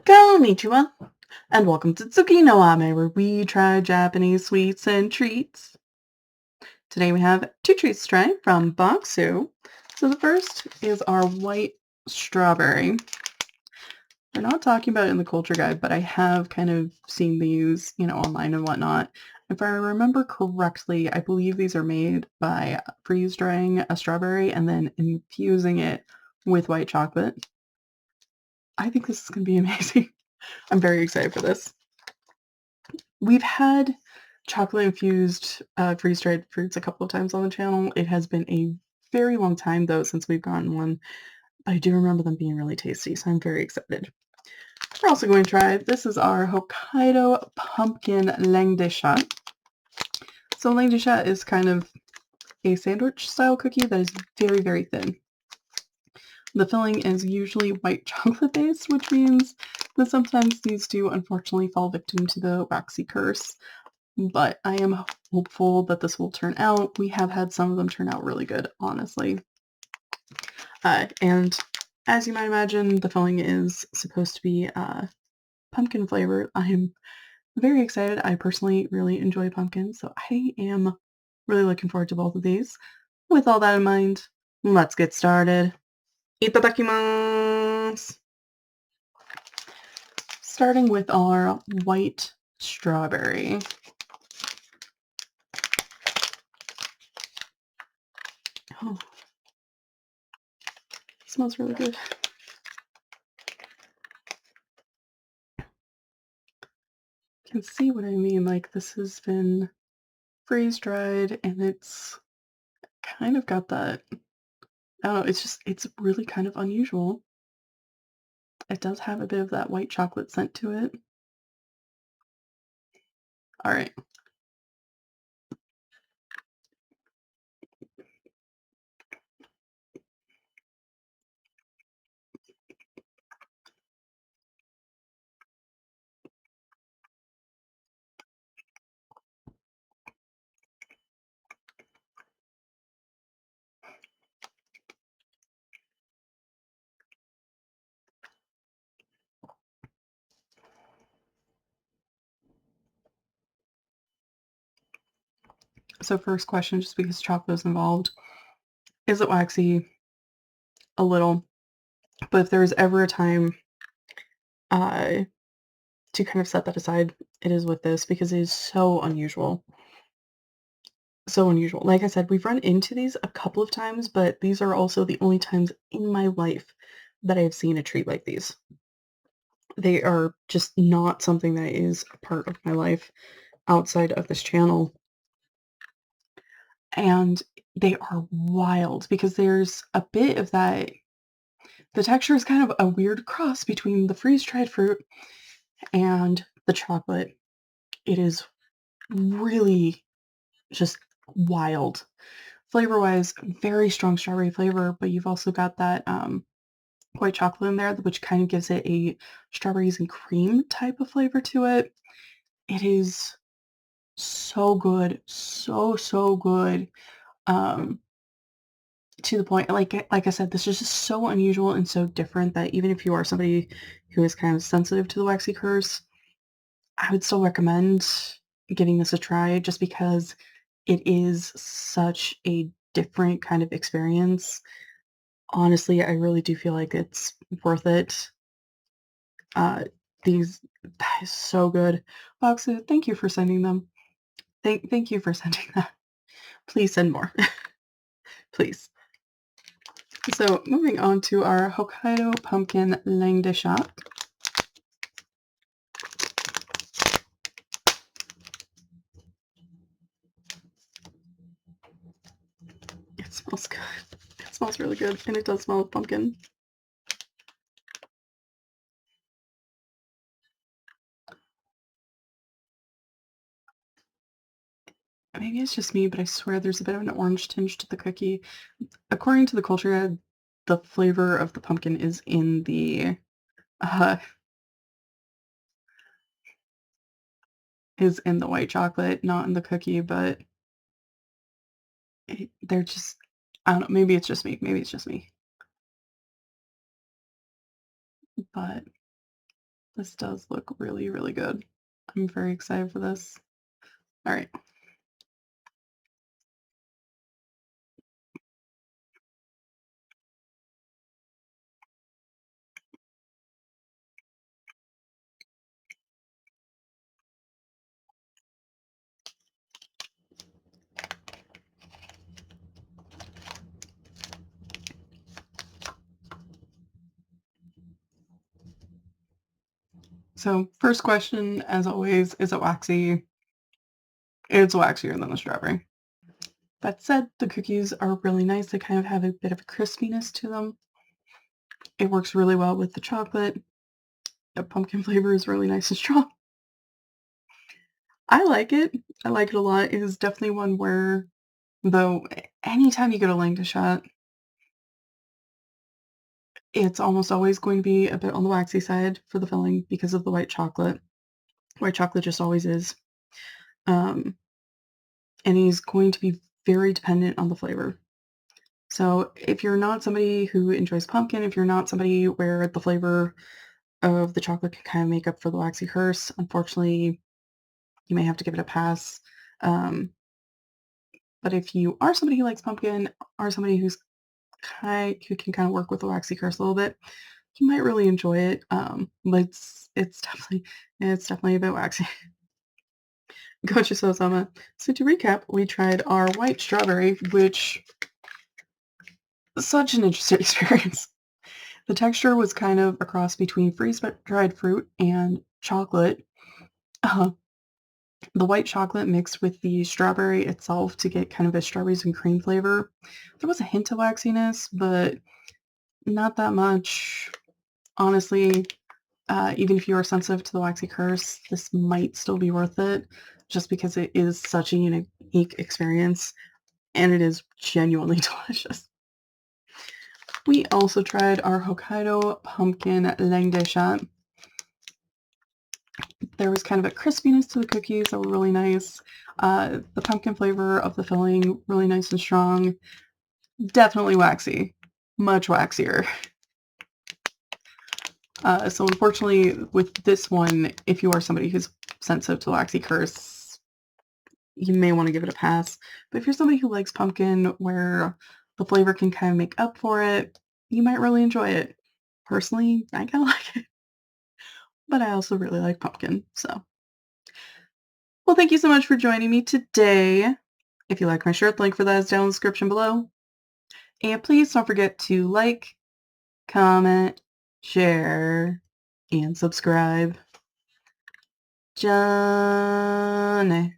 Konnichiwa, and welcome to Tsuki no Ame, where we try Japanese sweets and treats. Today we have two treats to try from Boxu. So the first is our white strawberry. They're not talking about it in the culture guide, but I have kind of seen these, online and whatnot. If I remember correctly, I believe these are made by freeze drying a strawberry and then infusing it with white chocolate. I think this is going to be amazing. I'm very excited for this. We've had chocolate-infused, freeze-dried fruits a couple of times on the channel. It has been a very long time, though, since we've gotten one. I do remember them being really tasty, so I'm very excited. We're also going to try, this is our Hokkaido pumpkin Langue shot. So Langue shot is kind of a sandwich-style cookie that is very, very thin. The filling is usually white chocolate based, which means that sometimes these do unfortunately fall victim to the waxy curse. But I am hopeful that this will turn out. We have had some of them turn out really good, honestly. And as you might imagine, the filling is supposed to be pumpkin flavored. I am very excited. I personally really enjoy pumpkin, so I am really looking forward to both of these. With all that in mind, let's get started. Itadakimasu! Starting with our white strawberry. Oh, it smells really good. You can see what I mean, like, this has been freeze-dried, and it's kind of got that I don't know, it's really kind of unusual. It does have a bit of that white chocolate scent to it. Alright. So first question, just because chocolate is involved, is it waxy? A little. But if there is ever a time, uh, to kind of set that aside, it is with this because it is so unusual. So unusual. Like I said, we've run into these a couple of times, but these are also the only times in my life that I've seen a treat like these. They are just not something that is a part of my life outside of this channel. And they are wild because there's a bit of that. The texture is kind of a weird cross between the freeze-dried fruit and the chocolate. It is really just wild. Flavor-wise, very strong strawberry flavor, but you've also got that white chocolate in there, which kind of gives it a strawberries and cream type of flavor to it. It is so good, so good. Um, to the point, like I said, this is just so unusual and so different that even if you are somebody who is kind of sensitive to the waxy curse, I would still recommend giving this a try just because it is such a different kind of experience. Honestly, I really do feel like it's worth it. Uh, these that is so good. Boxu, thank you for sending them. Thank you for sending that. Please send more. Please. So moving on to our Hokkaido pumpkin Langue shot. It smells good. It smells really good, and it does smell of pumpkin. Maybe it's just me, but I swear there's a bit of an orange tinge to the cookie. According to the culture guide, the flavor of the pumpkin uh, is in the white chocolate, not in the cookie, but they're just I don't know, maybe it's just me. Maybe it's just me. But This does look really, really good. I'm very excited for this. All right. So first question, as always, is it waxy? It's waxier than the strawberry. That said, the cookies are really nice. They kind of have a bit of a crispiness to them. It works really well with the chocolate. The pumpkin flavor is really nice and strong. I like it. I like it a lot. It is definitely one where, though, anytime you get a Langue shot, it's almost always going to be a bit on the waxy side for the filling because of the white chocolate. White chocolate just always is. Um, and he's going to be very dependent on the flavor. So if you're not somebody who enjoys pumpkin, if you're not somebody where the flavor of the chocolate can kind of make up for the waxy curse, unfortunately, you may have to give it a pass. Um, but if you are somebody who likes pumpkin, are somebody who can kind of work with the waxy curse a little bit, you might really enjoy it. But it's definitely a bit waxy. Gotcha, so Sama. So to recap, we tried our white strawberry, which such an interesting experience. The texture was kind of a cross between freeze-dried fruit and chocolate. Uh, the white chocolate mixed with the strawberry itself to get kind of a strawberries and cream flavor. There was a hint of waxiness, but not that much. Honestly, even if you are sensitive to the waxy curse, this might still be worth it just because it is such a unique experience and it is genuinely delicious. We also tried our Hokkaido pumpkin Langue shot. There was kind of a crispiness to the cookies that were really nice. The pumpkin flavor of the filling, really nice and strong. Definitely waxy. Much waxier. So unfortunately, with this one, if you are somebody who's sensitive to waxy curse, you may want to give it a pass. But if you're somebody who likes pumpkin, where the flavor can kind of make up for it, you might really enjoy it. Personally, I kind of like it, but I also really like pumpkin. So, well, thank you so much for joining me today. If you like my shirt, the link for that is down in the description below. And please don't forget to like, comment, share, and subscribe. Johnny.